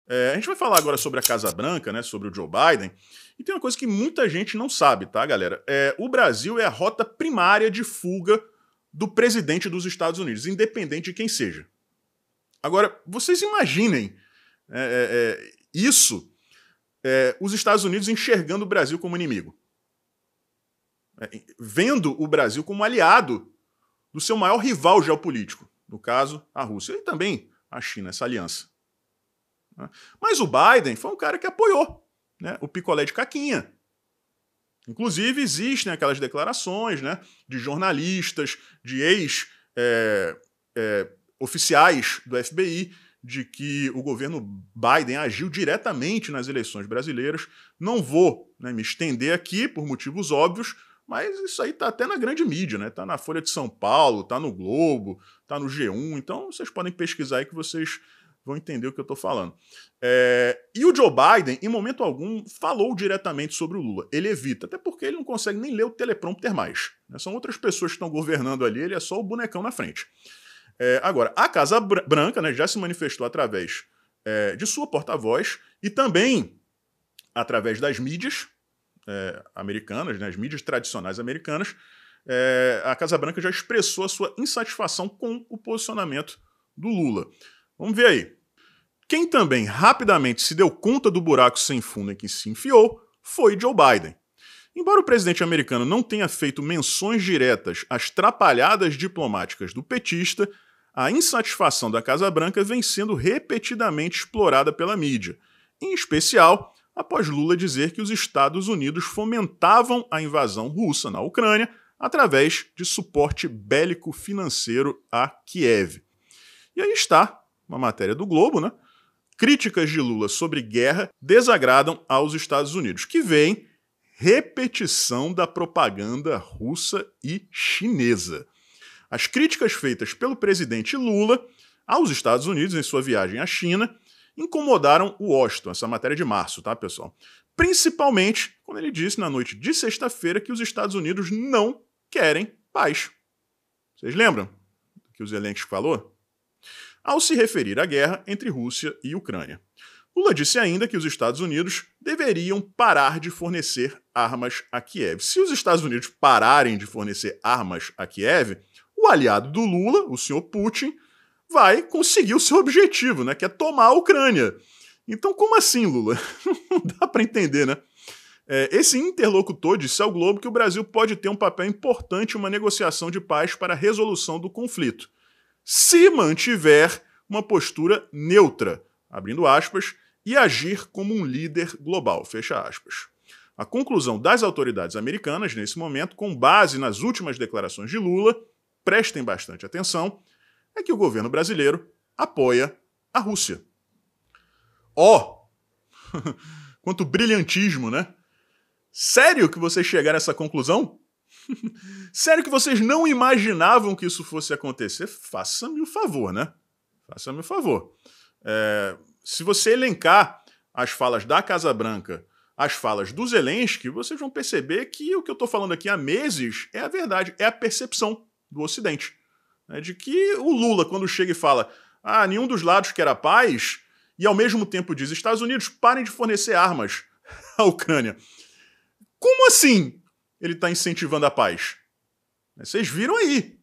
A gente vai falar agora sobre a Casa Branca, né, sobre o Joe Biden, e tem uma coisa que muita gente não sabe, tá, galera? O Brasil é a rota primária de fuga do presidente dos Estados Unidos, independente de quem seja. Agora, vocês imaginem isso, os Estados Unidos enxergando o Brasil como inimigo. Vendo o Brasil como aliado do seu maior rival geopolítico, no caso, a Rússia, e também a China, essa aliança. Mas o Biden foi um cara que apoiou, né, o picolé de caquinha. Inclusive, existem aquelas declarações, né, de jornalistas, de ex-oficiais do FBI, de que o governo Biden agiu diretamente nas eleições brasileiras. Não vou, né, me estender aqui, por motivos óbvios, mas isso aí tá até na grande mídia, né? Tá na Folha de São Paulo, tá no Globo, tá no G1, então vocês podem pesquisar aí que vocês vão entender o que eu tô falando. E o Joe Biden, em momento algum, falou diretamente sobre o Lula. Ele evita, até porque ele não consegue nem ler o teleprompter mais, né? São outras pessoas que estão governando ali, ele é só o bonecão na frente. Agora, a Casa Branca, né, já se manifestou através de sua porta-voz e também através das mídias americanas, né, as mídias tradicionais americanas. A Casa Branca já expressou a sua insatisfação com o posicionamento do Lula. Vamos ver aí. Quem também rapidamente se deu conta do buraco sem fundo em que se enfiou foi Joe Biden. Embora o presidente americano não tenha feito menções diretas às trapalhadas diplomáticas do petista, a insatisfação da Casa Branca vem sendo repetidamente explorada pela mídia, em especial após Lula dizer que os Estados Unidos fomentavam a invasão russa na Ucrânia através de suporte bélico financeiro a Kiev. E aí está uma matéria do Globo, né? Críticas de Lula sobre guerra desagradam aos Estados Unidos, que vem repetição da propaganda russa e chinesa. As críticas feitas pelo presidente Lula aos Estados Unidos em sua viagem à China incomodaram o Washington, essa matéria de março, tá, pessoal? Principalmente quando ele disse na noite de sexta-feira que os Estados Unidos não querem paz. Vocês lembram do que o Zelensky falou? Ao se referir à guerra entre Rússia e Ucrânia. Lula disse ainda que os Estados Unidos deveriam parar de fornecer armas a Kiev. Se os Estados Unidos pararem de fornecer armas a Kiev, o aliado do Lula, o senhor Putin, vai conseguir o seu objetivo, né, que é tomar a Ucrânia. Então, como assim, Lula? Não dá para entender, né? Esse interlocutor disse ao Globo que o Brasil pode ter um papel importante em uma negociação de paz para a resolução do conflito, se mantiver uma postura neutra, abrindo aspas, e agir como um líder global, fecha aspas. A conclusão das autoridades americanas, nesse momento, com base nas últimas declarações de Lula, prestem bastante atenção, é que o governo brasileiro apoia a Rússia. Quanto brilhantismo, né? Sério que vocês chegaram a essa conclusão? Sério que vocês não imaginavam que isso fosse acontecer? Faça-me o favor, né? Faça-me o favor. Se você elencar as falas da Casa Branca, as falas do Zelensky, vocês vão perceber que o que eu estou falando aqui há meses é a verdade, é a percepção do Ocidente. De que o Lula, quando chega e fala nenhum dos lados quer a paz, e ao mesmo tempo diz, Estados Unidos, parem de fornecer armas à Ucrânia. Como assim ele está incentivando a paz? Vocês viram aí.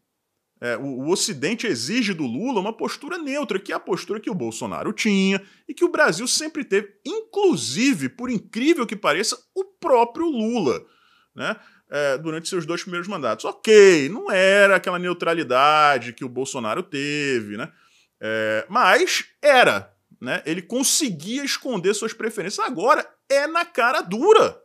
O Ocidente exige do Lula uma postura neutra, que é a postura que o Bolsonaro tinha e que o Brasil sempre teve, inclusive, por incrível que pareça, o próprio Lula, né? Durante seus 2 primeiros mandatos. Ok, não era aquela neutralidade que o Bolsonaro teve, né? Mas era, né? Ele conseguia esconder suas preferências. Agora é na cara dura.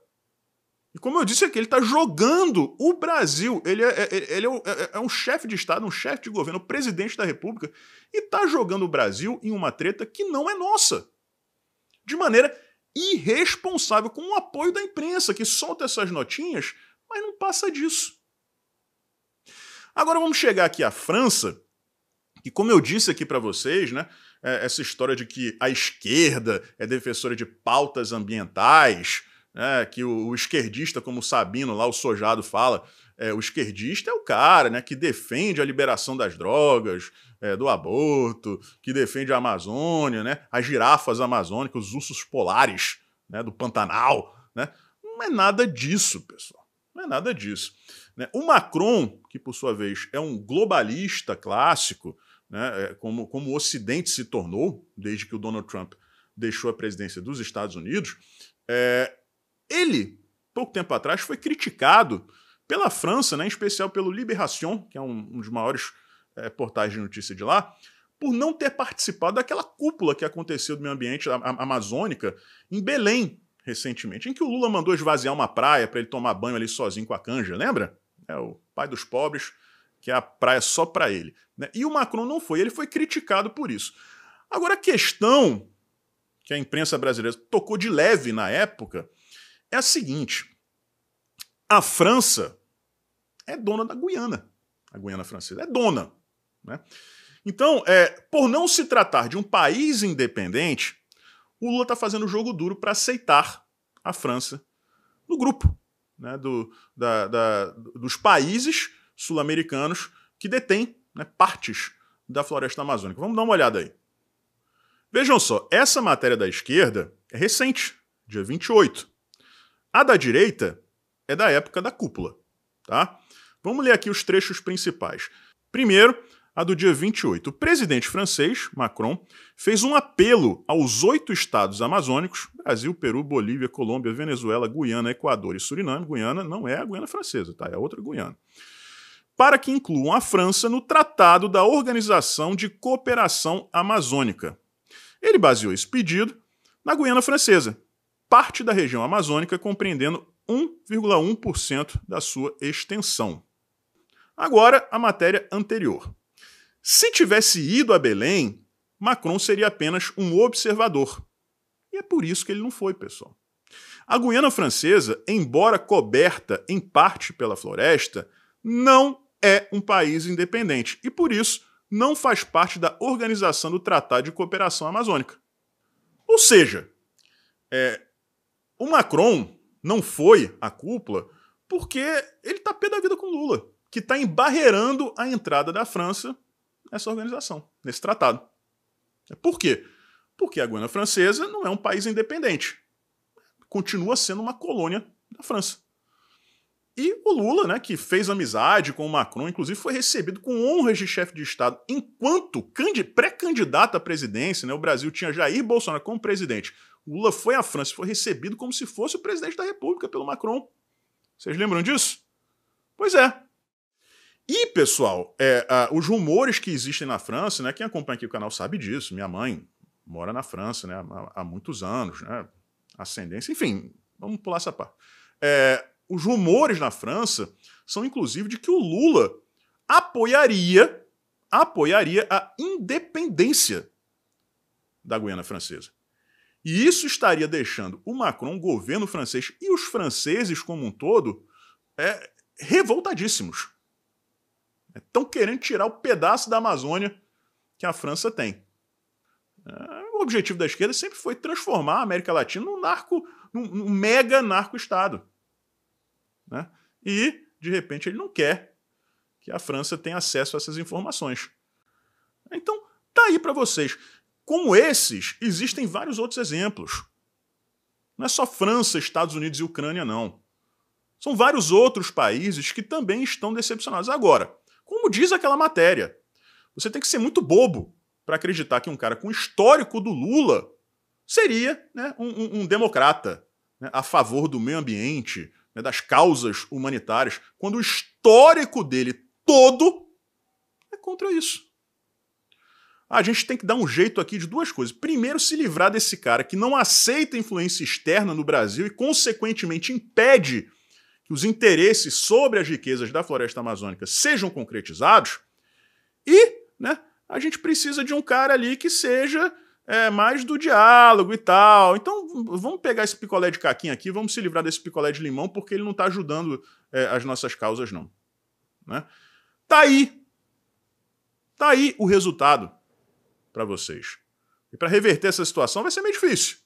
E como eu disse aqui, ele está jogando o Brasil. Ele é um chefe de Estado, um chefe de governo, o presidente da República, e está jogando o Brasil em uma treta que não é nossa. De maneira irresponsável, com o apoio da imprensa, que solta essas notinhas, mas não passa disso. Agora vamos chegar aqui à França, e como eu disse aqui para vocês, né, essa história de que a esquerda é defensora de pautas ambientais, que o esquerdista, como o Sabino lá, o Sojado, fala, o esquerdista é o cara, né, que defende a liberação das drogas, do aborto, que defende a Amazônia, né, as girafas amazônicas, os ursos polares, né, do Pantanal, né? Não é nada disso, pessoal. Não é nada disso, né? O Macron, que por sua vez é um globalista clássico, né, como o Ocidente se tornou desde que o Donald Trump deixou a presidência dos Estados Unidos, ele, pouco tempo atrás, foi criticado pela França, né, em especial pelo Libération, que é um dos maiores portais de notícia de lá, por não ter participado daquela cúpula que aconteceu do meio ambiente amazônica em Belém, recentemente, em que o Lula mandou esvaziar uma praia para ele tomar banho ali sozinho com a canja, lembra? É o pai dos pobres, que é a praia só para ele, né? E o Macron não foi, ele foi criticado por isso. Agora, a questão que a imprensa brasileira tocou de leve na época é a seguinte: a França é dona da Guiana. A Guiana francesa é dona, né? Então, por não se tratar de um país independente, o Lula está fazendo jogo duro para aceitar a França no grupo, né, dos países sul-americanos que detêm, né, partes da floresta amazônica. Vamos dar uma olhada aí. Vejam só, essa matéria da esquerda é recente, dia 28. A da direita é da época da cúpula, tá? Vamos ler aqui os trechos principais. Primeiro, a do dia 28. O presidente francês, Macron, fez um apelo aos 8 estados amazônicos, Brasil, Peru, Bolívia, Colômbia, Venezuela, Guiana, Equador e Suriname. Guiana não é a Guiana francesa, tá? É outra Guiana. Para que incluam a França no Tratado da Organização de Cooperação Amazônica. Ele baseou esse pedido na Guiana francesa, parte da região amazônica compreendendo 1,1% da sua extensão. Agora, a matéria anterior. Se tivesse ido a Belém, Macron seria apenas um observador. E é por isso que ele não foi, pessoal. A Guiana francesa, embora coberta em parte pela floresta, não é um país independente e, por isso, não faz parte da Organização do Tratado de Cooperação Amazônica. Ou seja, o Macron não foi à cúpula porque ele está pé da vida com Lula, que está embarreirando a entrada da França nessa organização, nesse tratado. Por quê? Porque a Guiana Francesa não é um país independente. Continua sendo uma colônia da França. E o Lula, né, que fez amizade com o Macron, inclusive foi recebido com honras de chefe de Estado, enquanto pré-candidato à presidência, né, o Brasil tinha Jair Bolsonaro como presidente. O Lula foi à França e foi recebido como se fosse o presidente da República pelo Macron. Vocês lembram disso? Pois é. E, pessoal, os rumores que existem na França, né, quem acompanha aqui o canal sabe disso, minha mãe mora na França, né, há muitos anos, né, ascendência, enfim, vamos pular essa parte. Os rumores na França são, inclusive, de que o Lula apoiaria a independência da Guiana Francesa. E isso estaria deixando o Macron, o governo francês e os franceses como um todo revoltadíssimos. Estão querendo tirar o pedaço da Amazônia que a França tem. O objetivo da esquerda sempre foi transformar a América Latina num mega narco-estado. Né? E, de repente, ele não quer que a França tenha acesso a essas informações. Então, tá aí para vocês. Como esses, existem vários outros exemplos. Não é só França, Estados Unidos e Ucrânia, não. São vários outros países que também estão decepcionados. Agora, como diz aquela matéria, você tem que ser muito bobo para acreditar que um cara com o histórico do Lula seria, né, um democrata, né, a favor do meio ambiente, né, das causas humanitárias, quando o histórico dele todo é contra isso. A gente tem que dar um jeito aqui de duas coisas. Primeiro, se livrar desse cara que não aceita influência externa no Brasil e, consequentemente, impede que os interesses sobre as riquezas da floresta amazônica sejam concretizados. E, né, a gente precisa de um cara ali que seja mais do diálogo e tal. Então, vamos pegar esse picolé de caquinha aqui, vamos se livrar desse picolé de limão, porque ele não está ajudando as nossas causas, não. Né? Tá aí o resultado para vocês. E para reverter essa situação vai ser meio difícil.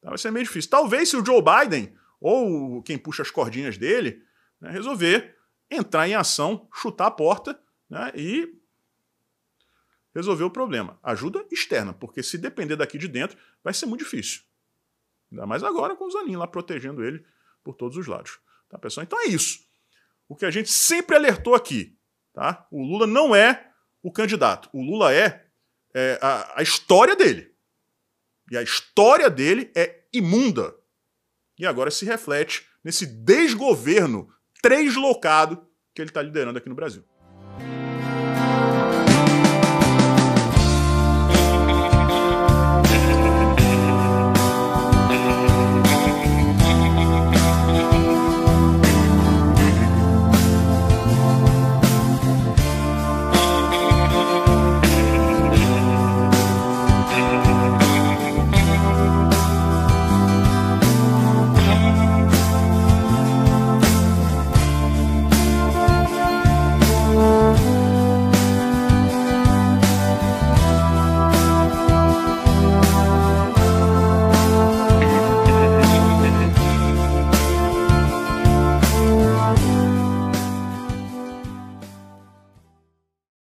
Tá? Vai ser meio difícil. Talvez se o Joe Biden, ou quem puxa as cordinhas dele, né, resolver entrar em ação, chutar a porta, né, e resolver o problema. Ajuda externa, porque se depender daqui de dentro, vai ser muito difícil. Ainda mais agora com o Zanin lá protegendo ele por todos os lados. Tá, pessoal? Então é isso. O que a gente sempre alertou aqui. Tá? O Lula não é o candidato. O Lula é a história dele. E a história dele é imunda. E agora se reflete nesse desgoverno translocado que ele está liderando aqui no Brasil.